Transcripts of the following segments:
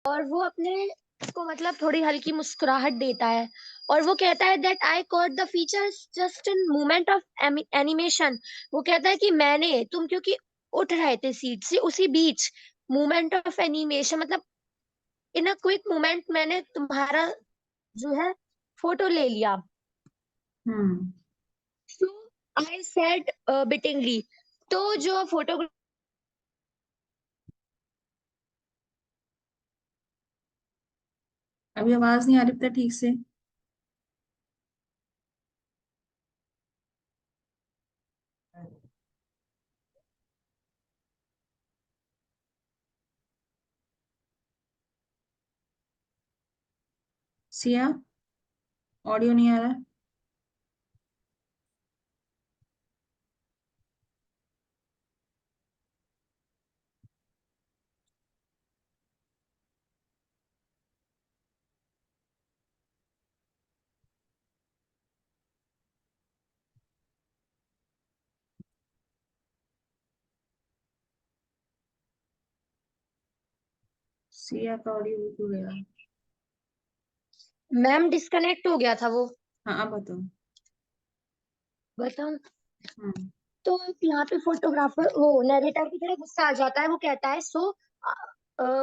और वो अपने को मतलब थोड़ी हल्की मुस्कुराहट देता है और वो कहता है that I caught the features just in moment of animation. वो कहता है कि मैंने तुम क्योंकि उठ रहे थे सीट से उसी बीच मोमेंट ऑफ एनिमेशन मतलब इन अ क्विक मोमेंट मैंने तुम्हारा जो है फोटो ले लिया। हम्म। सो आई सेड बिटिंगली। तो जो फोटो अभी आवाज नहीं आ रही पता ठीक से। सिया, ऑडियो नहीं आ रहा। सिया का ऑडियो बिल्कुल गया। मैम डिस्कनेक्ट हो गया था वो। हाँ अब बताओ। बताऊं? हम्म। तो यहाँ पे फोटोग्राफर वो नरेटर की तरह गुस्सा आ जाता है। वो कहता है सो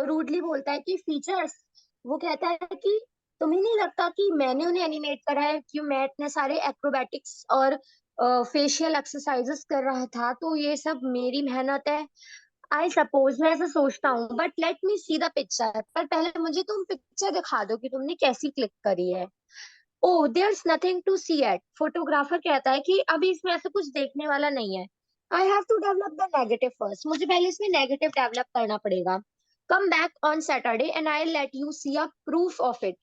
रूडली बोलता है कि फीचर्स। वो कहता है कि तुम्हें नहीं लगता कि मैंने उन्हें एनिमेट करा है? क्यों मैं इतने सारे एक्रोबैटिक्स और फेशियल एक्सरसाइजेस कर रहा था तो ये सब मेरी मेहनत है। आई सपोज मैं ऐसा सोचता हूँ but let me see the picture. पर पहले मुझे तुम पिक्चर दिखा दो कि तुमने कैसी क्लिक करी है। Oh there's nothing to see at. Photographer कहता है कि अभी इसमें ऐसा कुछ देखने वाला नहीं है। I have to develop the negative first. मुझे पहले इसमें नेगेटिव डेवलप करना पड़ेगा। Come back on Saturday and I let you see a proof of it.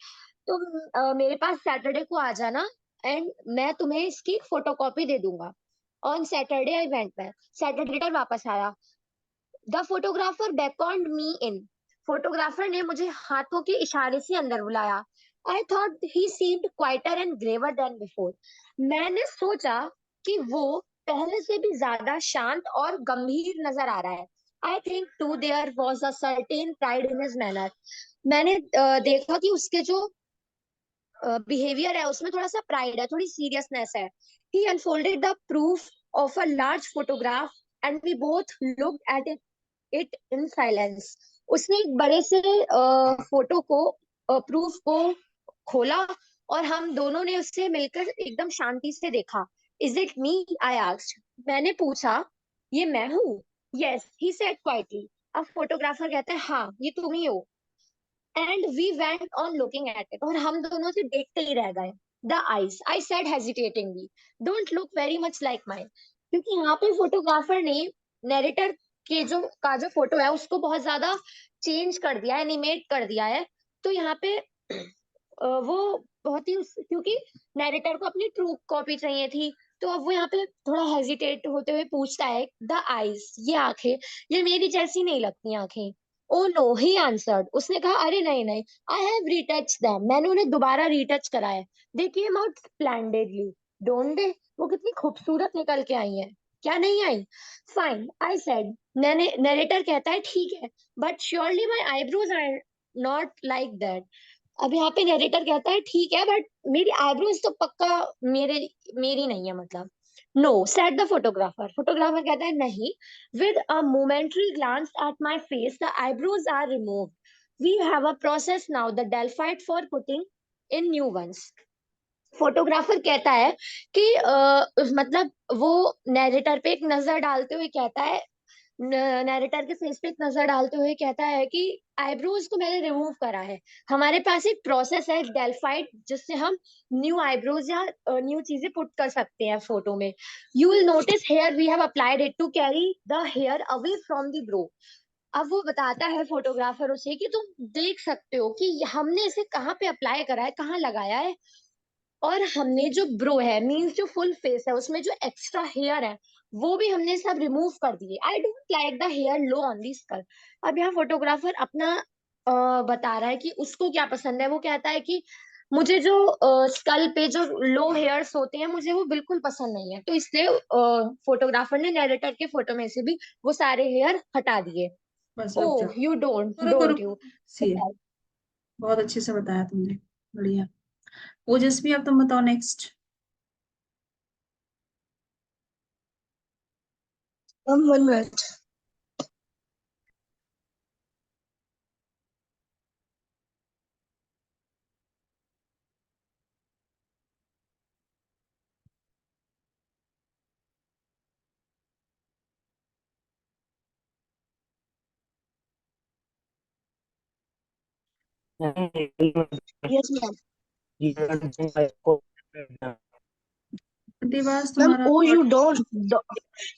तुम मेरे पास सैटरडे को आ जाना एंड मैं तुम्हें इसकी फोटोकॉपी दे दूंगा। On Saturday I went back. Saturday वापस आया। The photographer beckoned me in. Photographer ने मुझे हाथों के इशारे से अंदर बुलाया। I thought he seemed quieter and graver than before. मैंने सोचा कि वो पहले से भी ज्यादा शांत और गंभीर नजर आ रहा है। I think too there was a certain pride in his manner. मैंने देखा कि उसके जो बिहेवियर है उसमें थोड़ा सा प्राइड है, थोड़ी सीरियसनेस है। He unfolded the proof of a large photograph and we both looked at it in silence. उसने एक बड़े से फोटो को प्रूफ को खोला और हम दोनों ने उससे मिलकर एकदम शांति से देखा। Is it me? I asked. मैंने पूछा ये मैं हूँ? Yes he said quietly. अब फोटोग्राफर कहते हैं हाँ ये तुम ही हो। And we went on looking at it. और हम दोनों से देखते ही रह गए। The eyes I said hesitatingly don't look very much like mine. क्योंकि यहाँ पे फोटोग्राफर ने नैरेटर के जो फोटो है उसको बहुत ज्यादा चेंज कर दिया है, एनिमेट कर दिया है। तो यहाँ पे वो बहुत ही क्योंकि नैरेटर को अपनी ट्रू कॉपी चाहिए थी। तो अब वो यहाँ पे थोड़ा हेजिटेट होते हुए पूछता है द आईज, ये आंखें ये मेरी जैसी नहीं लगती आंखें। Oh no he answered. उसने कहा अरे नहीं नहीं, आई हैव रीटच देम। मैंने उन्हें दोबारा रीटच करा है। They came out splendidly don't they. वो कितनी खूबसूरत निकल के आई है, क्या नहीं आई? Fine I said. मैंने नरेटर कहता है ठीक है but surely my eyebrows are not like that. अब यहाँ पे नरेटर कहता है ठीक है बट मेरी आईब्रोज तो पक्का मेरे मेरी नहीं है मतलब। No said the photographer. Photographer कहता है नहीं। With a momentary glance at my face the eyebrows are removed. We have a process now the Delphide for putting in new ones. Photographer कहता है कि मतलब वो नैरेटर पे एक नजर डालते हुए कहता है, नैरेटर के फेस पे एक नजर डालते हुए कहता है कि आईब्रोज को मैंने रिमूव करा है। हमारे पास एक प्रोसेस है डेल्फाइट जिससे हम न्यू आईब्रोज या न्यू चीजें पुट कर सकते हैं फोटो में। You will notice here we have applied it to carry the hair away from the brow. अब वो बताता है फोटोग्राफर उसे कि तुम देख सकते हो कि हमने इसे कहाँ पे अप्लाई करा है, कहाँ लगाया है। और हमने जो ब्रो है मीन्स जो फुल फेस है उसमें जो एक्स्ट्रा हेयर है वो भी हमने सब रिमूव कर दिए। I don't like the hair low on the skull. अब यहाँ फोटोग्राफर अपना बता रहा है कि उसको क्या पसंद है। वो कहता है कि मुझे जो स्कल पे जो लो हेयर्स होते हैं मुझे वो बिल्कुल पसंद नहीं है। तो इसलिए फोटोग्राफर ने नैरेटर के फोटो में से भी वो सारे हेयर हटा दिए। बस रुक ओह जाओ। यू डोंट रुको डोंट रुको। यू। सिया, बहुत अच्छे से बताया तुमने, बढ़िया। ओजस्वी अब तुम बताओ next. One minute. Yes ma'am. Dewas ma'am तुम्हारा ओ यू डोंट।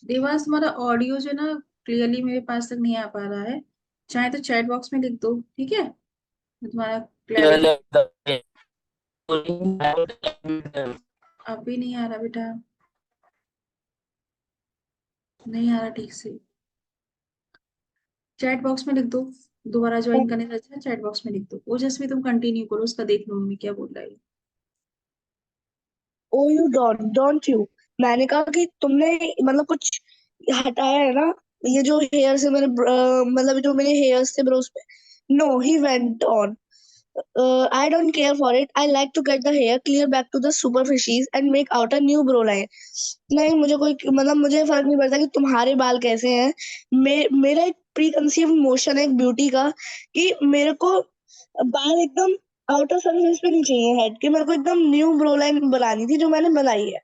देवास तुम्हारा ऑडियो जो है ना, क्लियरली मेरे पास तक नहीं आ पा रहा है। चाहे तो चैट बॉक्स में लिख दो, ठीक है, मैं तुम्हारा क्लैरिटी। अब भी नहीं आ रहा बेटा, नहीं आ रहा ठीक से। चैट बॉक्स में लिख दो, दोबारा ज्वाइन करने से अच्छा चैट बॉक्स में लिख दो। ओजस्वी तुम कंटिन्यू करो, उसका देख लो मम्मी क्या बोल रहा है। ओ यू डोंट यू। मैंने कहा कि तुमने मतलब कुछ हटाया है ना, ये जो हेयर से मेरे मतलब जो मेरे हेयर्स थे ब्रोस पे। No he went on. I don't care for it. I like to get the hair clear back to the superficies and make out a new bro line. नहीं, मुझे कोई मतलब मुझे फर्क नहीं पड़ता कि तुम्हारे बाल कैसे हैं। मेरा एक प्री कंसीव्ड नोशन है एक ब्यूटी का, कि मेरे को बाल एकदम आउटर सरफेस पे नहीं चाहिए हेड के, मेरे को एकदम न्यू ब्रो लाइन बनानी थी जो मैंने बनाई है।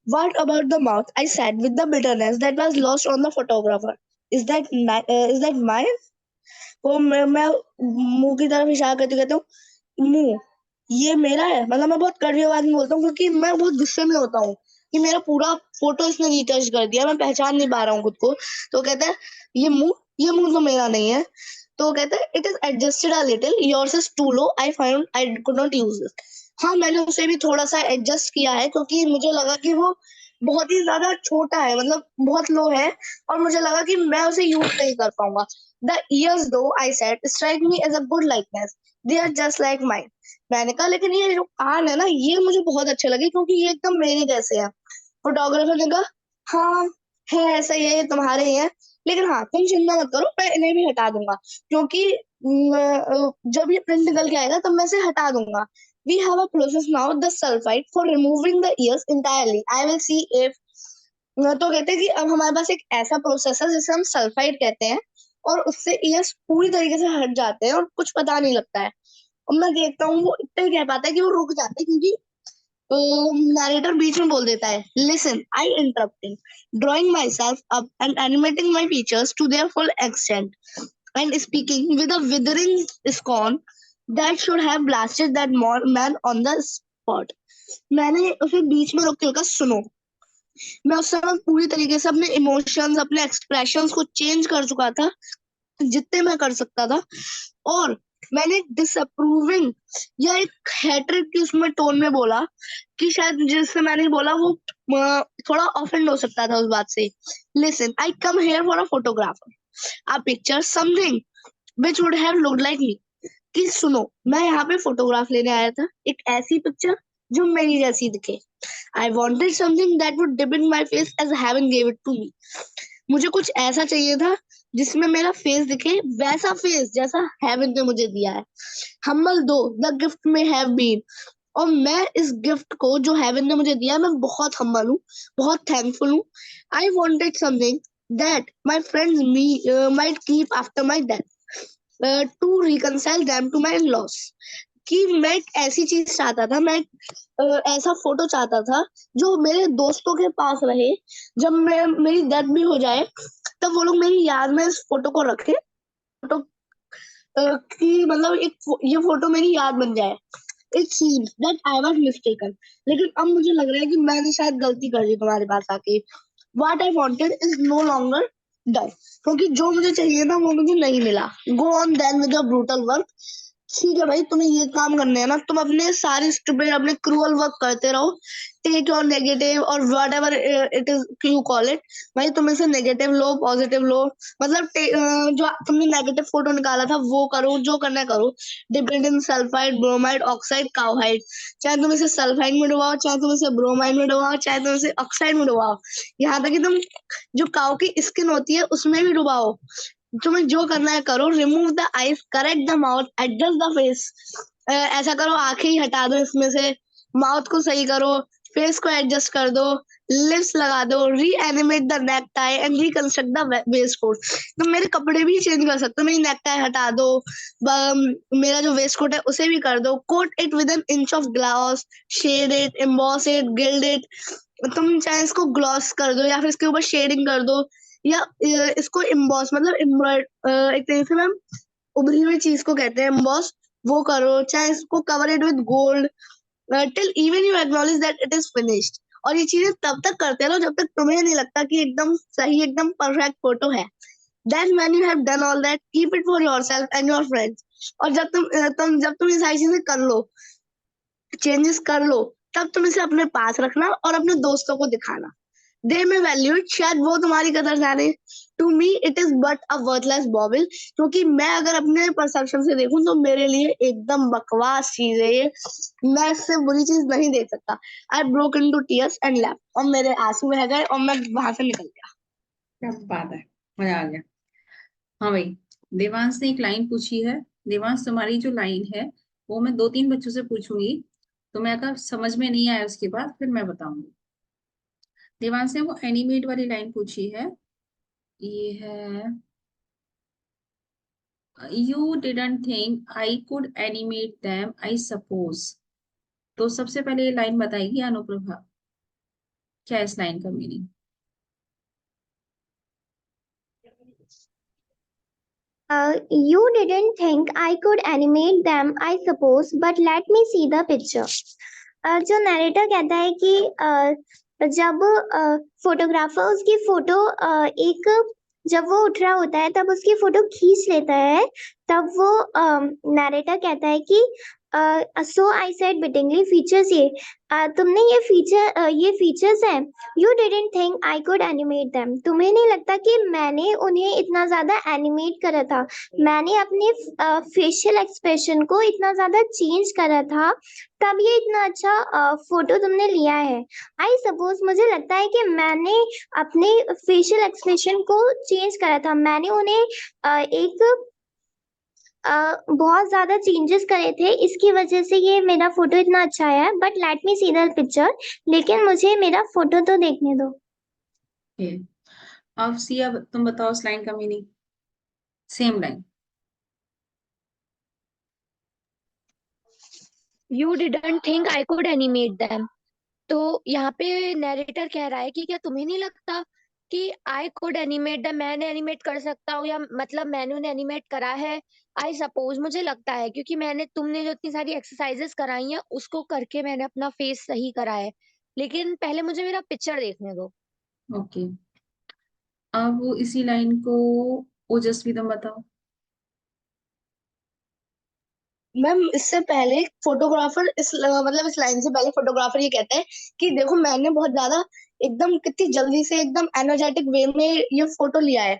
What about the mouth? I said with the bitterness that was lost on the photographer. Is that mine? वो मैं मुंह की तरफ इशारा करते कहता हूँ मुंह ये मेरा है। मतलब मैं बहुत कड़वी आवाज में बोलता हूँ क्योंकि मैं बहुत गुस्से में होता हूँ कि मेरा पूरा फोटो इसने रीटच कर दिया, मैं पहचान नहीं पा रहा हूँ खुद को। तो कहता है ये मुंह तो मेरा नहीं है। तो कहता है it is adjusted a little, yours is too low, I found I could not use this. हाँ, मैंने उसे भी थोड़ा सा एडजस्ट किया है क्योंकि मुझे लगा कि वो बहुत ही ज्यादा छोटा है, मतलब बहुत लो है, और मुझे लगा कि मैं उसे यूज नहीं कर पाऊंगा। The ears though I said strike me as a good likeness, they are just like mine. मैंने कहा लेकिन ये जो कान है ना ये मुझे बहुत अच्छे लगे क्योंकि ये एकदम मेरे जैसे है। फोटोग्राफर ने कहा हाँ है ऐसा ही है, ये तुम्हारे ही है, लेकिन हाँ तुम चिंता मत करो, मैं इन्हें भी हटा दूंगा क्योंकि जब ये प्रिंट निकल के आएगा तब मैं इसे हटा दूंगा। We have a process now the sulphide for removing the ears entirely, I will see if. तो कहते हैं कि अब हमारे पास एक ऐसा प्रोसेस है जिसे हम सल्फाइड कहते हैं, और उससे ईयर्स पूरी तरीके से हट जाते हैं और कुछ पता नहीं लगता है। और मैं देखता हूँ वो इतना ही कह पाता है कि वो रुक जाते हैं क्योंकि नरेटर बीच में बोल देता है listen I interrupting, drawing myself up and animating my features to their full extent and speaking with a withering scorn that should have blasted that man on the spot. मैंने उसे बीच में रोक के कहा सुनो। मैं उस समय पूरी तरीके से अपने इमोशंस अपने एक्सप्रेशंस को चेंज कर चुका था जितने मैं कर सकता था, और मैंने डिसअप्रूविंग या एक हैट्रिक की उसमें टोन में बोला कि शायद जिससे मैंने बोला वो थोड़ा ऑफेंड हो सकता था उस बात से। Listen I come here for a photographer a picture something which would have looked like me. कि सुनो, मैं यहाँ पे फोटोग्राफ लेने आया था, एक ऐसी पिक्चर जो मेरी जैसी दिखे। I wanted something that would depict my face as heaven gave it to me. मुझे कुछ ऐसा चाहिए था जिसमें मेरा फेस दिखे वैसा फेस जैसा हेवन ने मुझे दिया है। हम्बल दो द गिफ्ट में हैव बीन, और मैं इस गिफ्ट को जो हेवन ने मुझे दिया मैं बहुत हम्बल हूँ, बहुत थैंकफुल हूँ। I wanted something that my friends me might keep after my death to reconcile them to my loss. कि मैं एक ऐसी चीज चाहता था, मैं ऐसा फोटो चाहता था जो मेरे दोस्तों के पास रहे, जब मैं मेरी डेथ भी हो जाए तब वो लोग मेरी याद में इस फोटो को रखे। फोटो कि मतलब ये फोटो मेरी याद बन जाए। It seems that I was mistaken, लेकिन अब मुझे लग रहा है कि मैंने शायद गलती कर दी तुम्हारे पास आके। What I wanted is no longer done, क्योंकि जो मुझे चाहिए था वो मुझे नहीं मिला। Go on then with the brutal work. ठीक है भाई, तुम्हें ये काम करने हैं ना, तुम अपने सारे स्टूपिड अपने क्रूअल वर्क करते रहो। टेक योर नेगेटिव और what ever it is you call it. भाई तुम इसे नेगेटिव लो पॉजिटिव लो, मतलब जो तुमने नेगेटिव फोटो निकाला था वो करो, जो करना है करो। डिपेंड इन सल्फाइड ब्रोमाइड ऑक्साइड काओहाइड, चाहे तुम इसे सल्फाइड में डुबाओ, चाहे तुम इसे ब्रोमाइड में डुबाओ, चाहे तुम इसे ऑक्साइड में डुबाओ, यहाँ तक कि तुम जो काऊ की स्किन होती है उसमें भी डुबाओ। तुम्हें जो करना है करो, remove the eyes, correct the mouth, adjust the face. ऐसा करो, आंखें ही हटा दो इसमें से, माउथ को सही करो, फेस को एडजस्ट कर दो, लिप्स लगा दो, reanimate the necktie and reconstruct the waistcoat. तो मेरे कपड़े भी चेंज कर सकते हो, मेरी नेक टाई हटा दो, मेरा जो वेस्ट कोट है उसे भी कर दो, coat it with an inch of glass, shade it, emboss it, gild it. तुम चाहे इसको ग्लॉस कर दो या फिर इसके ऊपर शेडिंग कर दो, या इसको एम्बॉस मतलब एक तरीके से मैम उभरी हुई चीज को कहते हैं एम्बॉस, वो करो, चाहे इसको cover it with gold, till even you acknowledge that it is finished. और ये चीजें तब तक करते रहो जब तक तुम्हें नहीं लगता कि एकदम सही, एकदम परफेक्ट फोटो है। Then when you have done all that, keep it for yourself and your friends. और जब तुम ये सारी चीजें कर लो, चेंजेस कर लो, तब तुम इसे अपने पास रखना और अपने दोस्तों को दिखाना। दे में वैल्यू इट, शायद वो तुम्हारी कदर जाने। To me it is but a worthless bauble, क्योंकि मैं अगर अपने परसेप्शन से देखूं तो मेरे लिए एकदम बकवास चीज है ये। मैं इससे बुरी चीज नहीं देख सकता। I broke into tears and left, और मेरे आंसू बह गए और मैं वहां से निकल गया। क्या बात है, मजा आ गया। हाँ भाई, देवांश ने एक लाइन पूछी है। देवांश, तुम्हारी जो लाइन है वो मैं 2-3 बच्चों से पूछूंगी, तो मैं अगर समझ में नहीं आया उसके बाद फिर मैं बताऊंगी। देवांश ने वो एनिमेट वाली लाइन पूछी है, ये है, you didn't think I could animate them I suppose. तो सबसे पहले ये लाइन बताएगी अनुप्रभा, क्या है इस लाइन का meaning? You didn't think I could animate them, I suppose, but let me see the picture. जो नरेटर कहता है कि जब फोटोग्राफर उसकी फोटो एक जब वो उठ रहा होता है तब उसकी फोटो खींच लेता है, तब वो नरेटर कहता है कि सो आई सेड बिटिंगली फीचर्स तुमने ये फीचर्स हैं। You didn't think I could animate them, तुम्हें नहीं लगता कि मैंने उन्हें इतना ज्यादा एनिमेट करा था, मैंने अपने फेशियल एक्सप्रेशन को इतना ज्यादा चेंज करा था, तब ये इतना अच्छा फोटो तुमने लिया है। आई सपोज, मुझे लगता है कि मैंने अपने फेशियल एक्सप्रेशन को चेंज करा था, मैंने उन्हें एक बहुत ज्यादा चेंजेस करे थे, इसकी वजह से ये मेरा फोटो इतना अच्छा आया है। But let me see the picture, लेकिन मुझे मेरा फोटो तो देखने दो। Okay. अब सिया, तुम बताओ इस लाइन का meaning, same line. You didn't think I could animate them, तो यहाँ पे नैरेटर कह रहा है कि क्या तुम्हें नहीं लगता कि आई कुड एनिमेट द, मैंने एनिमेट कर सकता हूँ, या मतलब मैंने उन्हें एनिमेट करा है। आई सपोज, मुझे लगता है, क्योंकि तुमने जो इतनी सारी एक्सरसाइजेस कराई हैं उसको करके मैंने अपना फेस सही करा है, लेकिन पहले मुझे मेरा पिक्चर देखने दो। ओके, अब इसी लाइन को ओजस्वी तुम बताओ। मैम इससे पहले फोटोग्राफर मतलब इस लाइन से पहले फोटोग्राफर ये कहता है कि देखो मैंने बहुत ज्यादा एकदम कितनी जल्दी से एकदम एनर्जेटिक वे में ये फोटो लिया है,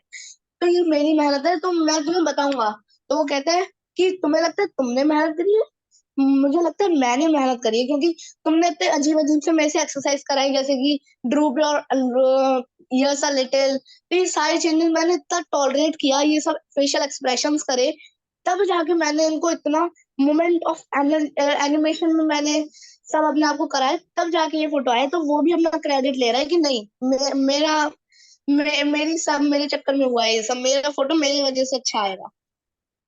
तो ये मेरी मेहनत है, तो मैं तुम्हें बताऊंगा। तो वो कहता है कि तुम्हें लगता है तुमने मेहनत करी है, मुझे लगता है मैंने मेहनत करी है, क्योंकि तुमने इतने अजीब अजीब से मेरे से एक्सरसाइज कराई, जैसे कि drupe your ears a little. तो ये सारे चेंजेस मैंने इतना टॉलरेट किया, ये सब फेशियल एक्सप्रेशंस करे, तब जाके मैंने इनको इतना मोमेंट ऑफ एनिमेशन में मैंने सब अपने आप को कराया, तब जाके ये फोटो आया। तो वो भी अपना क्रेडिट ले रहा है कि नहीं, मेरी सब मेरे चक्कर में हुआ है, ये सब मेरा फोटो मेरी वजह से अच्छा आएगा।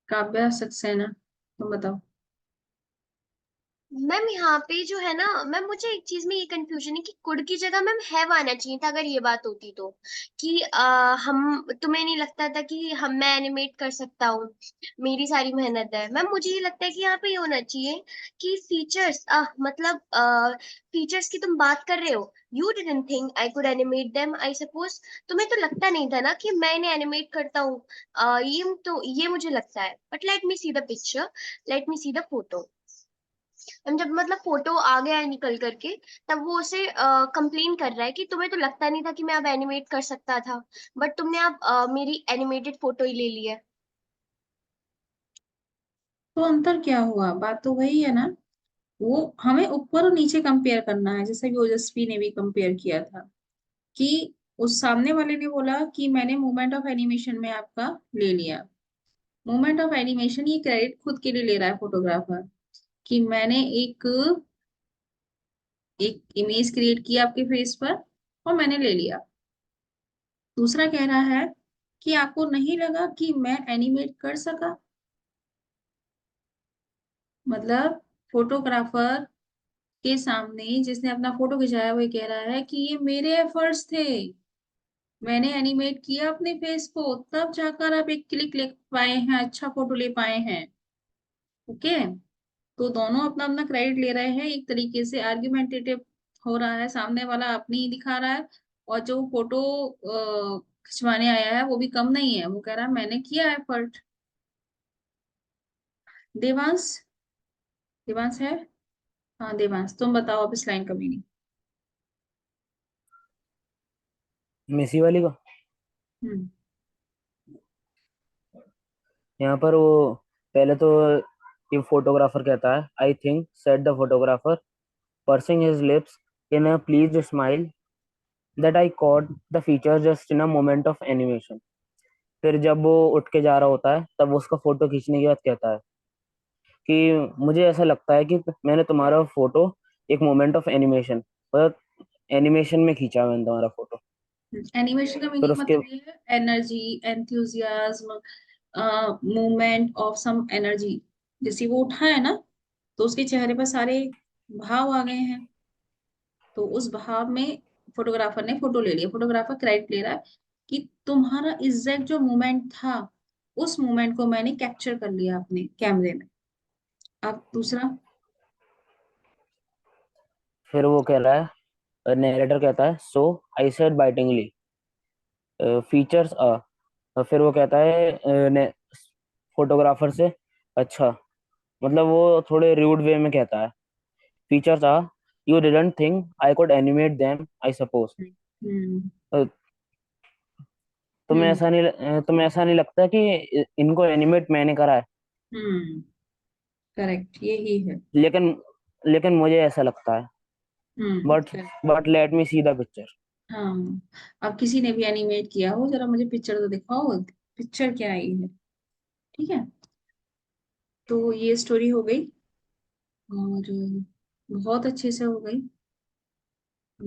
काव्या सक्सेना, तुम बताओ। मैम यहाँ पे जो है ना मैम, मुझे एक चीज में ये कंफ्यूजन है कि कुड की जगह मैम हैव आना चाहिए था, अगर ये बात होती तो। कि हम, तुम्हें नहीं लगता था कि मैं एनिमेट कर सकता हूँ, मेरी सारी मेहनत है। मैम मुझे ये लगता है कि यहाँ पे ये होना चाहिए कि फीचर्स, मतलब फीचर्स की तुम बात कर रहे हो, you didn't think I could animate them I suppose, तुम्हें तो लगता नहीं था ना कि मैं इन्हें एनिमेट करता हूँ। ये मुझे लगता है, but let me see the picture, let me see the photo. हम जब मतलब फोटो आ गया है निकल करके, तब वो उसे कंप्लेन कर रहा है कि तुम्हें तो लगता नहीं था कि मैं अब एनिमेट कर सकता था, बट तुमने अब मेरी एनिमेटेड फोटो ही ले ली है। तो अंतर क्या हुआ, बात तो वही है ना। वो हमें ऊपर और नीचे कंपेयर करना है, जैसे भी ओजस्वी ने भी कंपेयर किया था कि उस सामने वाले ने बोला कि मैंने मोमेंट ऑफ एनिमेशन में आपका ले लिया। मोमेंट ऑफ एनिमेशन ये क्रेडिट खुद के लिए ले रहा है फोटोग्राफर, कि मैंने एक एक इमेज क्रिएट किया आपके फेस पर और मैंने ले लिया। दूसरा कह रहा है कि आपको नहीं लगा कि मैं एनिमेट कर सका। मतलब फोटोग्राफर के सामने जिसने अपना फोटो खिंचाया वो कह रहा है कि ये मेरे एफर्ट्स थे, मैंने एनिमेट किया अपने फेस को, तब जाकर आप एक क्लिक ले पाए हैं, अच्छा फोटो ले पाए हैं। ओके, तो दोनों अपना अपना क्रेडिट ले रहे हैं, एक तरीके से आर्ग्यूमेंटेटिव हो रहा है, सामने वाला अपनी ही दिखा रहा है, और जो फोटो खिंचवाने आया है वो भी कम नहीं है, वो कह रहा है मैंने किया एफर्ट। देवांश, देवांश है? हाँ देवांश, तुम बताओ अब इस लाइन का मीनिंग। मेसी वाली को। हम्म। यहाँ पर वो पहले तो ये फोटोग्राफर कहता है, I think said the photographer pursing his lips in a pleased smile that I caught the feature just in a moment of animation। फिर जब वो उठ के जा रहा होता है तब वो उसका फोटो खींचने के बाद कहता है कि मुझे ऐसा लगता है कि मैंने तुम्हारा फोटो एक मोमेंट ऑफ एनिमेशन, पर एनिमेशन में खींचा मैंने तुम्हारा फोटो। एनिमेशन का फिर मीनिंग उसके मतलब ये है energy, enthusiasm, movement of some energy. जैसे वो उठा है ना, तो उसके चेहरे पर सारे भाव आ गए हैं, तो उस भाव में फोटोग्राफर ने फोटो ले लिया। फोटोग्राफर क्रेडिट ले रहा है कि तुम्हारा एग्जैक्ट जो मोमेंट था, उस मोमेंट को मैंने कैप्चर कर लिया अपने कैमरे में। अब दूसरा। फिर वो कह रहा है, नरेटर कहता है, सो आई सेड बाइटिंगली फीचर्स फिर वो कहता है फोटोग्राफर से, अच्छा, मतलब वो थोड़े रूड वे में कहता है, features are, you didn't think I could animate them I suppose. Hmm. Hmm. तुम्हें ऐसा नहीं लगता कि इनको एनिमेट मैंने करा है? हम्म। करेक्ट, यही है। लेकिन लेकिन मुझे ऐसा लगता है, but correct। But let me see the picture. हाँ, अब किसी ने भी एनिमेट किया हो, जरा मुझे पिक्चर तो दिखाओ, पिक्चर क्या आई है। ठीक है, तो ये स्टोरी हो गई और बहुत अच्छे से हो गई।